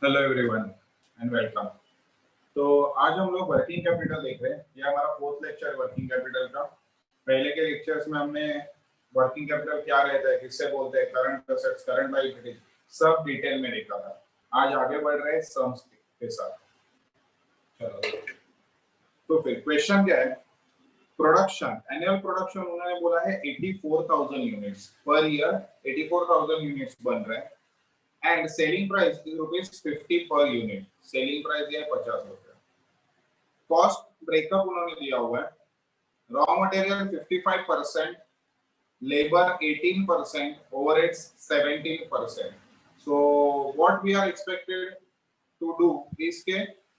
Hello everyone and welcome. तो आज हम लोग वर्किंग कैपिटल देख रहे हैं। ये हमारा फोर्थ लेक्चर वर्किंग कैपिटल का। पहले के लेक्चर्स में हमने वर्किंग कैपिटल क्या रहता है, किससे बोलते हैं, करंट असेट्स, करंट लायबिलिटीज, सब डिटेल में देखा था। आज आगे बढ़ रहे हैं सम्स के साथ। चलो, तो फिर क्वेश्चन क्या है? प्रोडक्शन, एनुअल प्रोडक्शन उन्होंने बोला है 84,000 यूनिट्स पर ईयर। 84,000 यूनिट्स बन रहे हैं and selling price is ₹50 per unit. Selling price है 50 रुपए। कॉस्ट ब्रेकअप उन्होंने दिया हुआ है। Raw material 55%, labour 18%, overheads 17%। So what we are expected to do is के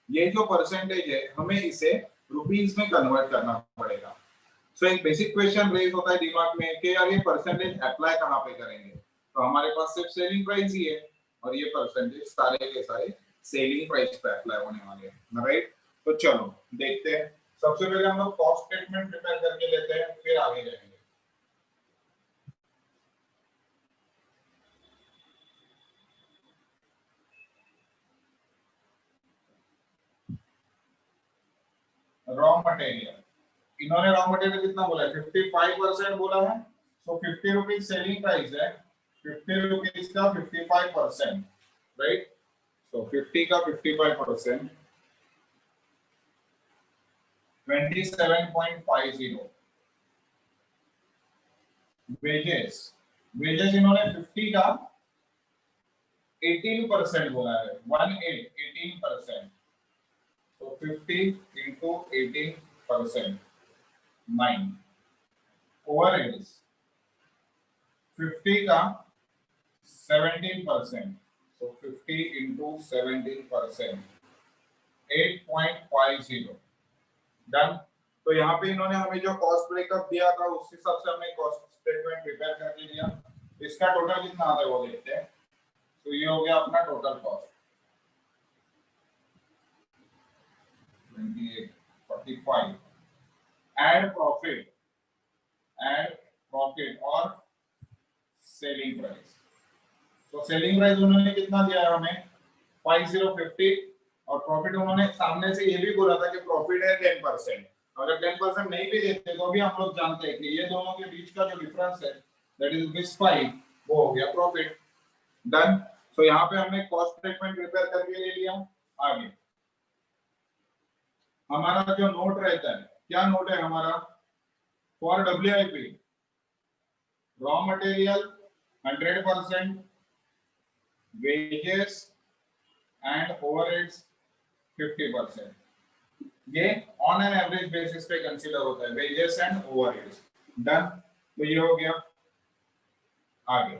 ये जो परसेंटेज है हमें इसे रुपीस में कन्वर्ट करना पड़ेगा। सो एक बेसिक क्वेश्चन रेज होता है दिमाग में कि यार ये परसेंटेज अप्लाई कहाँ पे करेंगे? तो हमारे पास सिर्फ सेलिंग प्राइस ही है और ये परसेंटेज सारे के सारे सेलिंग प्राइस पे अप्लाई होने वाले हैं, राइट? तो चलो देखते हैं। सबसे पहले हम लोग कॉस्ट स्टेटमेंट प्रिपेयर करके लेते हैं, फिर आगे जाएंगे। रॉ मटेरियल, इन्होंने रॉ मटेरियल कितना बोला है? 55% बोला है। सो 50 रुपीज सेलिंग प्राइस है, 50 रुपीज का 55%, राइट? सो 50 का 55%, 27.50। वेजेस, वेजेस इन्होंने 50 का 18% बोला है, 18%। तो 50 into 18%, 9। ओवरहेड्स 50 का 17%, so 50 into 17%, 8.50। डन। तो यहाँ पे इन्होंने हमें जो कॉस्ट ब्रेकअप दिया था उस हिसाब से हमने कॉस्ट स्टेटमेंट प्रिपेयर करके दिया। इसका टोटल कितना आता है वो देखते हैं। तो ये हो गया अपना टोटल कॉस्ट 2845। एड प्रॉफिट और सेलिंग प्राइस। तो सेलिंग प्राइस उन्होंने कितना दिया है हमें? 5050। और प्रॉफिट उन्होंने सामने से ये भी बोला था कि प्रॉफिट है 10%। अगर 10% नहीं भी देते तो भी हम लोग जानते हैं कि ये दोनों के बीच का जो डिफरेंस है दैट इज ₹5, वो हो गया प्रॉफिट। डन। सो यहाँ पे हमने कॉस्ट स्टेटमेंट प्रिपेयर करके ले लिया। आगे हमारा जो नोट रहता है, क्या नोट है हमारा? For WIP raw material 100%, wages and overheads 50%। ये ऑन एन एवरेज बेसिस पे कंसीडर होता है, वेजेस एंड ओवरहेड्स। डन। तो ये हो गया। आगे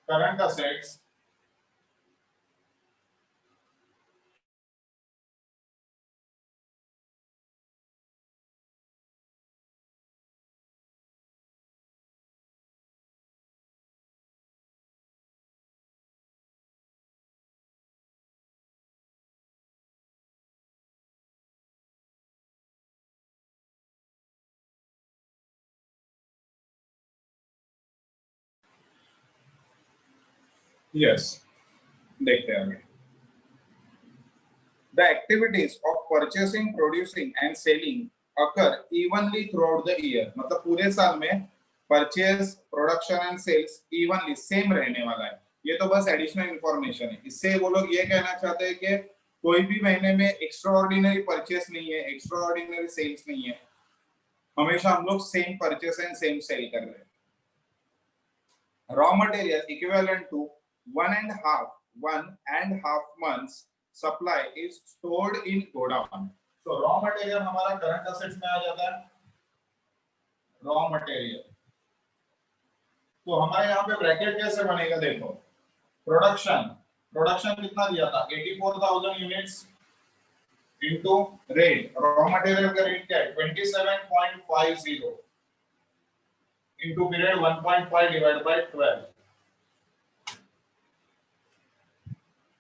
करंट असेट्स, यस, देखते हैं आगे। The activities of purchasing, producing and selling occur evenly throughout the year। मतलब पूरे साल में purchase, production and sales evenly same रहने वाला है। ये तो बस एडिशनल इंफॉर्मेशन है। इससे वो लोग ये कहना चाहते हैं कि कोई भी महीने में एक्स्ट्रा ऑर्डिनरी परचेस नहीं है, एक्स्ट्रा ऑर्डिनरी सेल्स नहीं है। हमेशा हम लोग same purchase and same sale कर रहे हैं। Raw material equivalent to 1.5 months supply is stored in godown। So raw material हमारा करंट असेट्स में आ जाता है। रॉ मटेरियल तो हमारे यहाँ पे ब्रैकेट कैसे बनेगा? देखो, प्रोडक्शन कितना दिया था? 84,000 units into rate. Raw material का रेट क्या है? 27.50 into period 1.5 divide by 12।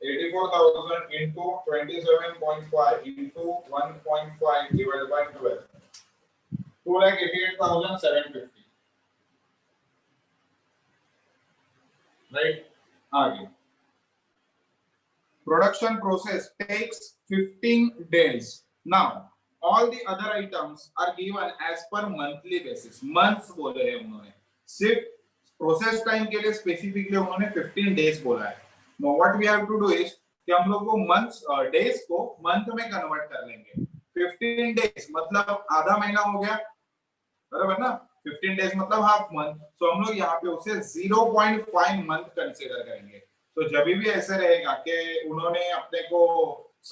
84,000 into 27.5 into 1.5 divided by 12, 2,88,750, right? आगे Production process takes 15 days. Now all the other items are given as per monthly basis. months बोले हैं उन्होंने, सिर्फ process time के लिए स्पेसिफिकली उन्होंने 15 डेज बोला है. Now what we have to do is कि हम लोग को मंथ्स डेज को मंथ में कन्वर्ट कर लेंगे. 15 डेज मतलब आधा महीना हो गया, बराबर ना. 15 डेज मतलब हाफ मंथ. सो हम लोग यहाँ पे उसे 0.5 मंथ कंसीडर करेंगे. तो जब भी ऐसे रहेगा कि उन्होंने अपने को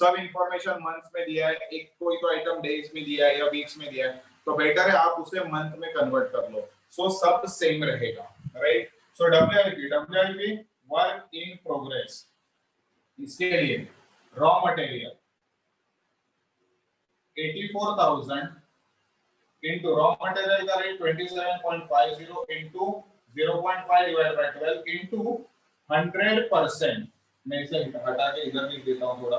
सब इंफॉर्मेशन मंथ्स में दिया है, एक कोई तो आइटम डेज में दिया है या वीक्स में दिया है, तो बेटर है आप उसे मंथ में कन्वर्ट कर लो. सो सब सेम रहेगा, right. So WIP work in progress. इसके लिए raw material 84,000 into raw material का rate 27.50 into 0.5 divided by 12 into 100%. मैं इसे हटा के इधर लिख देता हूँ थोड़ा.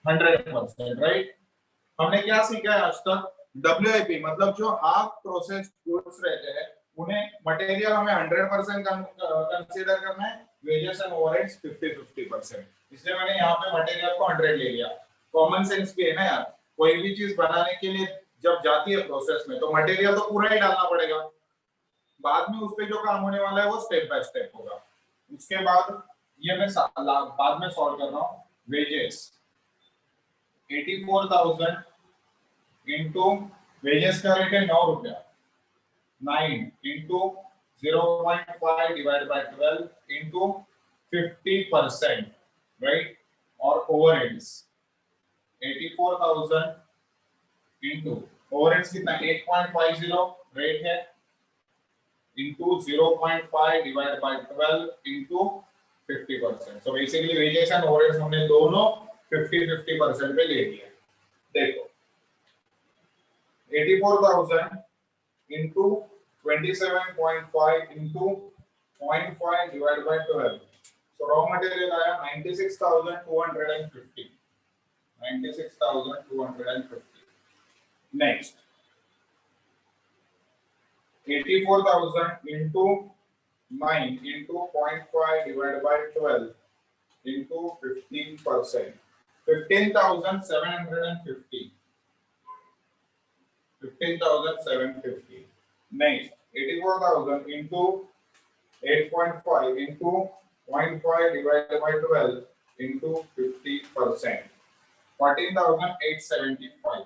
100%, राइट. हमने क्या सीखा है आज तक? WIP मतलब जो हाफ प्रोसेस गुड्स रहते हैं उन्हें मटेरियल हमें 100% कंसीडर करना है, वेजेस एंड ओवरहेड्स 50-50%. इसलिए मैंने यहाँ पे मटेरियल को 100 ले लिया. कॉमन सेंस भी है ना यार, कोई भी चीज बनाने के लिए जब जाती है प्रोसेस में तो मटेरियल तो पूरा ही डालना पड़ेगा. बाद में उस पे जो काम होने वाला है वो स्टेप बाय स्टेप होगा. उसके बाद ये मैं बाद में सॉल्व कर रहा हूँ. वेजेस 84,000 इनटू वेजेस का रेट है 9 रुपया, 9 into 0.5 divide by 12 into 50%, right. और ओवरहेड्स 84,000 इनटू ओवरहेड्स कितना 8.50 रेट है into 0.5 divide by 12 into 50%. So basically wages and overheads हमने दोनों 50-50% पे ले लिया. देखो 84,000 into 27.5 into 0.5 divided by 12. So raw material आया 96,250. 96,250. Next 84,000 into 9 into 0.5 divided by 12 into 15%. 15,750. 15,750. Next, 84,000 into 8.5 into 0.5 divided by 12 into 50%. 14,875.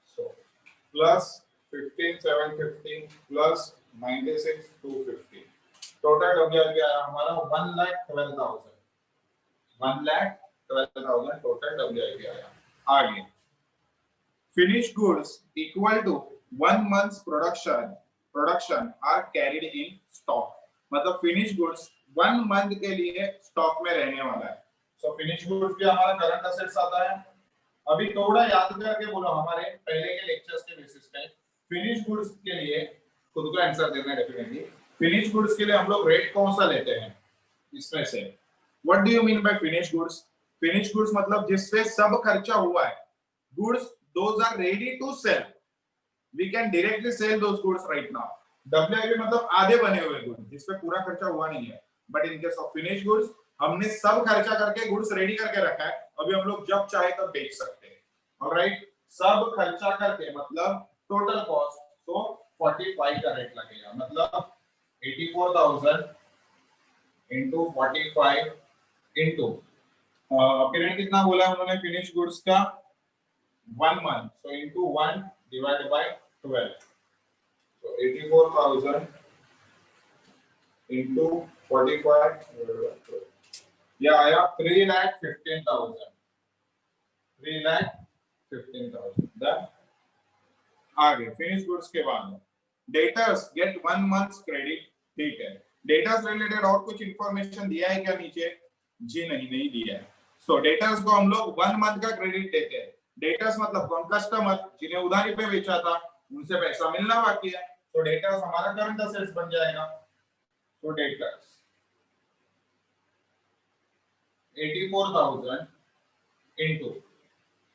So, plus 15,750 plus 96,250. Total WIP आया हमारा 1,12,000. 1,12,000 total WIP आया. आगे finished goods equal to 1 month's production are carried in stock. मतलब finished goods 1 month के लिए stock में रहने वाला है. So finished goods भी हमारा करंट असेट्स आता है. अभी थोड़ा याद करके बोलो हमारे पहले के लेक्चर्स के बेसिस पे finished goods के लिए खुद को आंसर देना है. डेफिनेटली finished goods के लिए हम लोग रेट कौन सा लेते हैं इसमें से? What do you mean by finished goods? Finished goods मतलब जिसपे सब खर्चा हुआ है. Goods those are ready to sell. We can directly sell those goods right now. WIP मतलब आधे बने हुए गुड्स जिसपे पूरा खर्चा हुआ नहीं है. But in case of finished goods हमने सब खर्चा करके गुड्स रेडी करके रखा है. अभी हम लोग जब चाहे तब बेच सकते हैं. ऑलराइट, सब खर्चा करके मतलब टोटल कॉस्ट तो 45 का रेट लगेगा. मतलब 84,000 into 45 into पीरियड कितना बोला उन्होंने फिनिश गुड्स का 1 month. So into 1 divided by 12. So 84,000 into 45 divided by 12. यह आया 3,15,000. 3,15,000. Done. आगे फिनिश गुड्स के बाद डेटर्स गेट 1 month's क्रेडिट. ठीक है. डेटर्स रिलेटेड और कुछ इंफॉर्मेशन दिया है क्या नीचे? जी नहीं दिया है. सो डेटर्स को हम लोग 1 month का क्रेडिट देते हैं. डेटर्स मतलब कौन? कस्टमर जिन्हें उधारी पे बेचा था उनसे पैसा मिलना बाकी है. तो डेटर्स हमारा करंट असेट्स बन जाएगा. तो डेटर्स 84,000 इनटू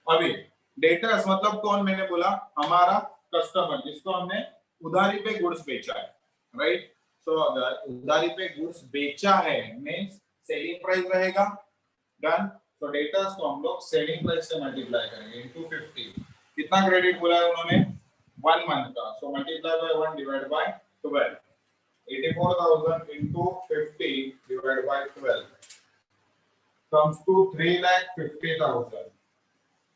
अभी डेटर्स मतलब कौन? मैंने बोला हमारा कस्टमर जिसको हमने उधारी पे गुड्स बेचा है, राइट. सो अगर उधारी पे गुड्स बेचा है मींस सेलिंग प्राइस रहेगा। डन। तो डेटर्स को हम लोग सेलिंग प्राइस से मल्टीप्लाई करेंगे इनटू 50। कितना क्रेडिट बोला है उन्होंने 1 मंथ का, so multiply by 1 divide by 12। 84,000 into 50 divided by 12 comes to 3,50,000।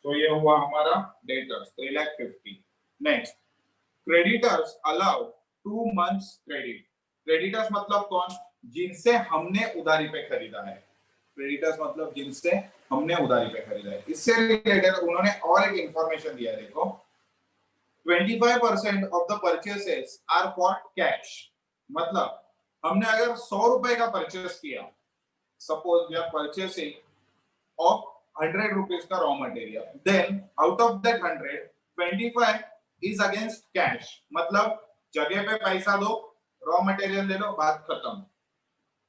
तो ये हुआ हमारा debtors 3,50,000। Next, creditors allow 2 months credit. Creditors मतलब कौन? जिनसे हमने उधारी पे खरीदा है। क्रेडिटर्स मतलब जिनसे हमने उधारी पे खरीदा है। इससे रिलेटेड उन्होंने और एक इंफॉर्मेशन दिया है, देखो 25% of the purchases are for cash. मतलब हमने अगर 100 रुपए का परचेस किया, suppose we are purchasing of 100 rupees का raw material, then out of that 100 25 is against cash. मतलब जगह पे पैसा दो, रॉ मटेरियल ले लो, बात खत्म।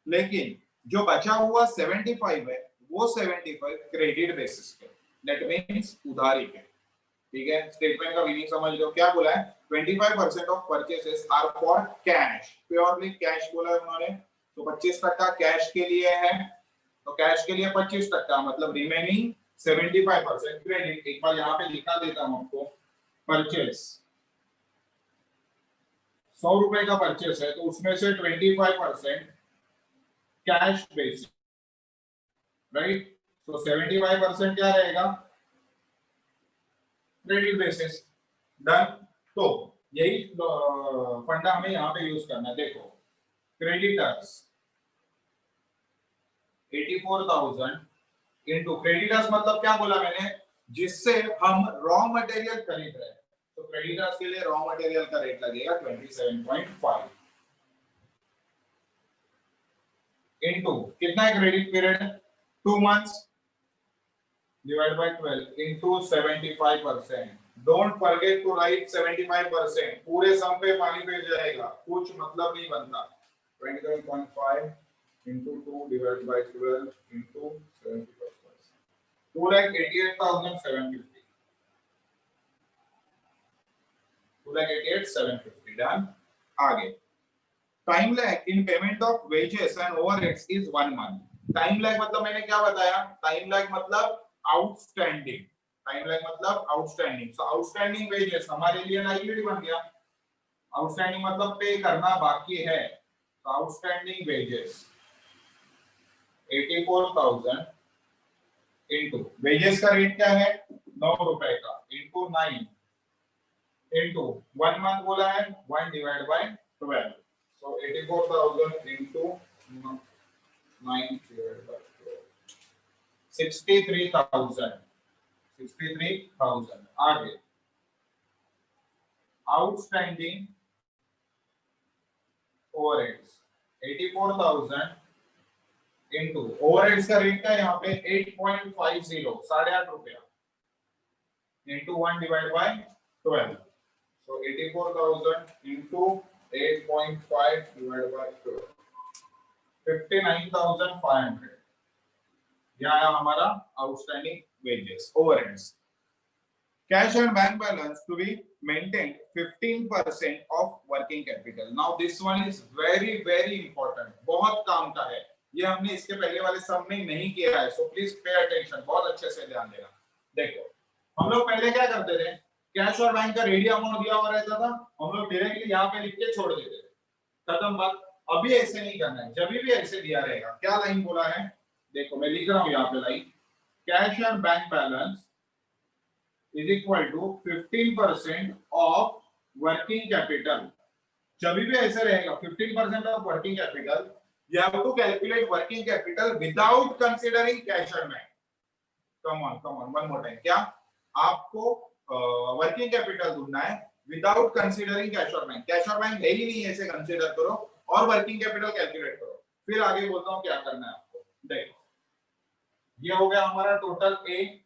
लेकिन जो बचा हुआ 75 है वो 75 क्रेडिट बेसिस पे, दैट मींस उधारी पे। ठीक है, स्टेटमेंट का मीनिंग समझ लो। क्या बोला है? 25% of purchases are for cash, purely cash बोला है उन्होंने। तो 25% कैश के लिए है, तो कैश के लिए 25%, मतलब रिमेनिंग 75% क्रेडिट। एक बार यहाँ पे लिखा देता हूँ आपको, परचेस 100 रुपए का परचेस है तो उसमें से 25% कैश बेसिस, राइट। तो 75% क्या रहेगा? Credit basis. डन। तो यही फंडा हमें यहाँ पे यूज करना है। देखो क्रेडिटर्स 84,000 इनटू क्रेडिटर्स मतलब क्या बोला मैंने? जिससे हम रॉ मटेरियल खरीद रहे हैं, तो क्रेडिटर्स के लिए रॉ मटेरियल का रेट लगेगा 27.5 इनटू कितना है credit period 2 months divided by 12 into 75%। Don't forget to write 75%, पूरे सम पे पानी फिर जाएगा, कुछ मतलब नहीं बनता। 27.5 into 2 divided by 12 into 75%, 2,88,750, 2,88,750। Done. आगे, time lag in payment of wages and overheads is 1 month। Time lag मतलब मैंने क्या बताया? टाइम लैग मतलब आउटस्टैंडिंग। टाइम लैग मतलब आउटस्टैंडिंग। सो आउटस्टैंडिंग वेजेस हमारे लिए लाइबिलिटी बन गया। आउटस्टैंडिंग मतलब पे करना बाकी है। तो आउटस्टैंडिंग वेजेस 84,000 इनटू वेजेस का रेट क्या है 9 रुपए का, इनटू 9 इनटू 1 मंथ बोला है 1 divide by 12। So 84,000 into 9 divide by 12, 63,000। 63,000। आगे, आउटस्टैंडिंग ओवरहेड्स 84,000 इनटू ओवरहेड्स का रेट क्या है यहाँ पे 8.50, 8.5 रुपया, into 1 divide by 12। So 84,000 into 8.5 divide by 12, 59,500। यह आया हमारा outstanding wages overheads. Cash and bank balance to be maintained 15% of working capital. Now this one is very very important, बहुत काम का है। ये हमने इसके पहले वाले सम में नहीं किया है, so please pay attention, बहुत अच्छे से ध्यान देना। देखो हम लोग पहले क्या करते थे, कैश और बैंक का रेडी अमाउंट दिया हुआ रहता था, हम लोग डायरेक्टली यहाँ पे लिख के छोड़ देते थे, खत्म बात। अभी ऐसे नहीं करना है, जब भी ऐसे दिया रहेगा। क्या लाइन बोला है? देखो मैं लिख रहा हूँ यहाँ पे line, cash and bank balance is equal to 15% of working capital। जब भी ऐसे रहेगा 15% of working capital, you have to calculate working capital without considering cash or bank। come on one more time। क्या आपको वर्किंग कैपिटल ढूंढना है without considering cash और bank. Cash और बैंक है ही नहीं, ऐसे कंसीडर करो और वर्किंग कैपिटल कैलकुलेट करो, फिर आगे बोलता हूँ क्या करना है आपको। देखो ये हो गया हमारा टोटल ए,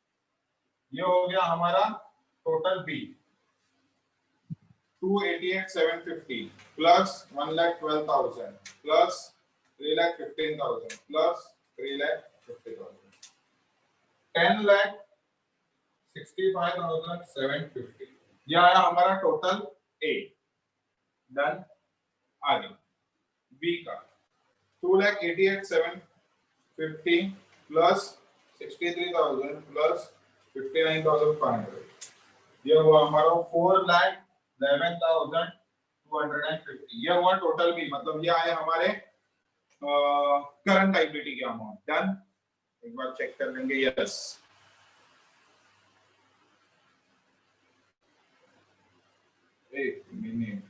ये हो गया हमारा total B, 288,750 plus 1,12,000 plus 3,15,000 plus 3,50,000, 10,65,750। यह आया हमारा टोटल ए। डन। आगे बी का 2,88,750 प्लस 63,000 प्लस 59,500, ये हुआ हमारा 4,11,250। ये हुआ टोटल बी, मतलब ये आए हमारे करंट लायबिलिटी के अमाउंट। डन, एक बार चेक कर लेंगे। यस, एक मिनट,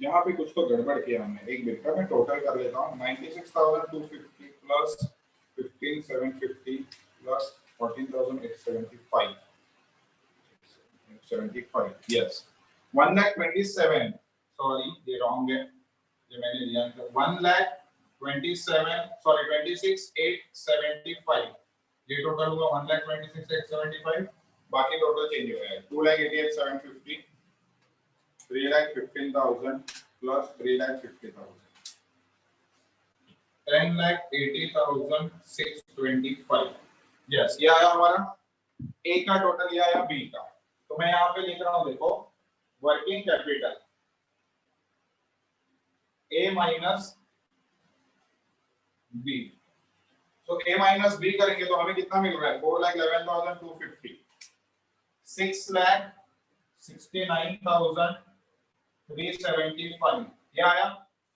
यहाँ पे कुछ तो गड़बड़ किया हमने। एक मिनट का मैं टोटल कर लेता हूँ। 96,250 प्लस 15,750 प्लस 14,875। यस, 1,27,000, सॉरी ये रॉन्ग है, ये मैंने लिया 1,27,000, सॉरी 26,875। ये टोटल हुआ 1,26,875। बाकी टोटल चेंज हो गया है 2,88,750, 3,15,000 प्लस 3,50,000, 10,80,625। यस, ये आया हमारा ए का टोटल, ये आया बी का। तो मैं यहाँ पे लिख रहा हूँ, देखो working capital A minus B. तो ए माइनस बी करेंगे तो हमें कितना मिल रहा है? 4,11,250, 6,69,375, ये आया।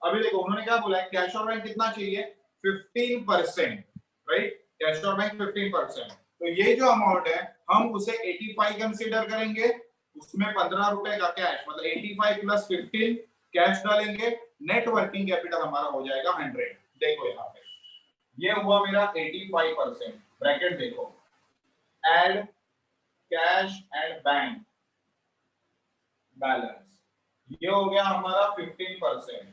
अभी देखो उन्होंने क्या बोला है, कैश और बैंक कितना चाहिए? 15%, राइट? कैश और बैंक 15%। तो ये जो अमाउंट है हम उसे 85 कंसीडर करेंगे, उसमें 15 रुपए का कैश, मतलब 85 प्लस 15 कैश डालेंगे, नेट वर्किंग कैपिटल हमारा हो जाएगा 100। देखो यहाँ पे ये हुआ मेरा 85%, ब्रैकेट देखो, add cash and bank balance, ये हो गया हमारा 15%,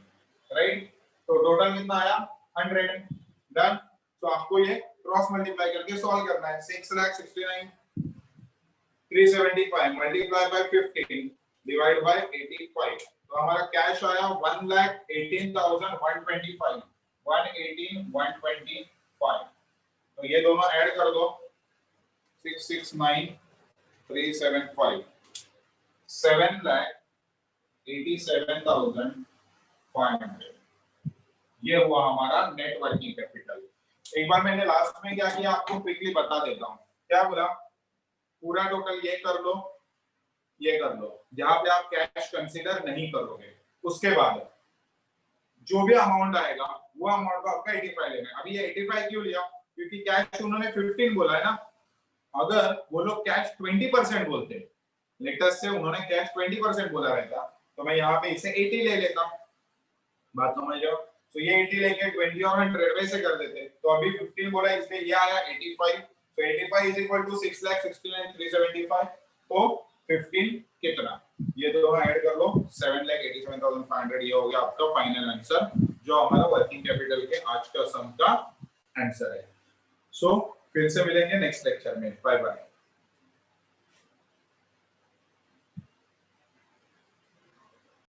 राइट? तो टोटल कितना आया? 100। डन। तो आपको ये क्रॉस मल्टीप्लाई करके सॉल्व करना है। 6,69,375 मल्टीप्लाई बाय 15 डिवाइड बाय 85। तो हमारा कैश आया 1,18,125, 118,125। तो ये दोनों ऐड कर दो, 669,375, 7,87,500। ये हुआ हमारा नेट वर्किंग कैपिटल। एक बार मैंने लास्ट में क्या किया आपको क्विकली बता देता हूँ। क्या बोला? पूरा टोटल ये कर लो, ये कर लो, जहां पे आप कैश कंसीडर नहीं करोगे। उसके बाद जो भी अमाउंट आएगा वो अमाउंट को आपका 85 लेना है। अभी ये 85 क्यों लिया? क्योंकि कैश उन्होंने 15 बोला है ना। अगर वो लोग कैश 20% बोलते, लेटेस्ट से उन्होंने कैश 20% बोला रहता, तो मैं यहाँ पे इसे 80 ले लेता। बात समझ जाओ। तो ये 80 लेके 20 और 100 वैसे कर देते। तो अभी 15 बोला इसलिए ये आया 85। तो 85 इज इक्वल टू 6,69,375। तो 15 कितना? ये दोनों ऐड कर लो, 7,87,500। ये हो गया आपका फाइनल आंसर, जो हमारा वर्किंग कैपिटल के आज का सम का आंसर है। सो फिर से मिलेंगे नेक्स्ट लेक्चर में। Bye bye.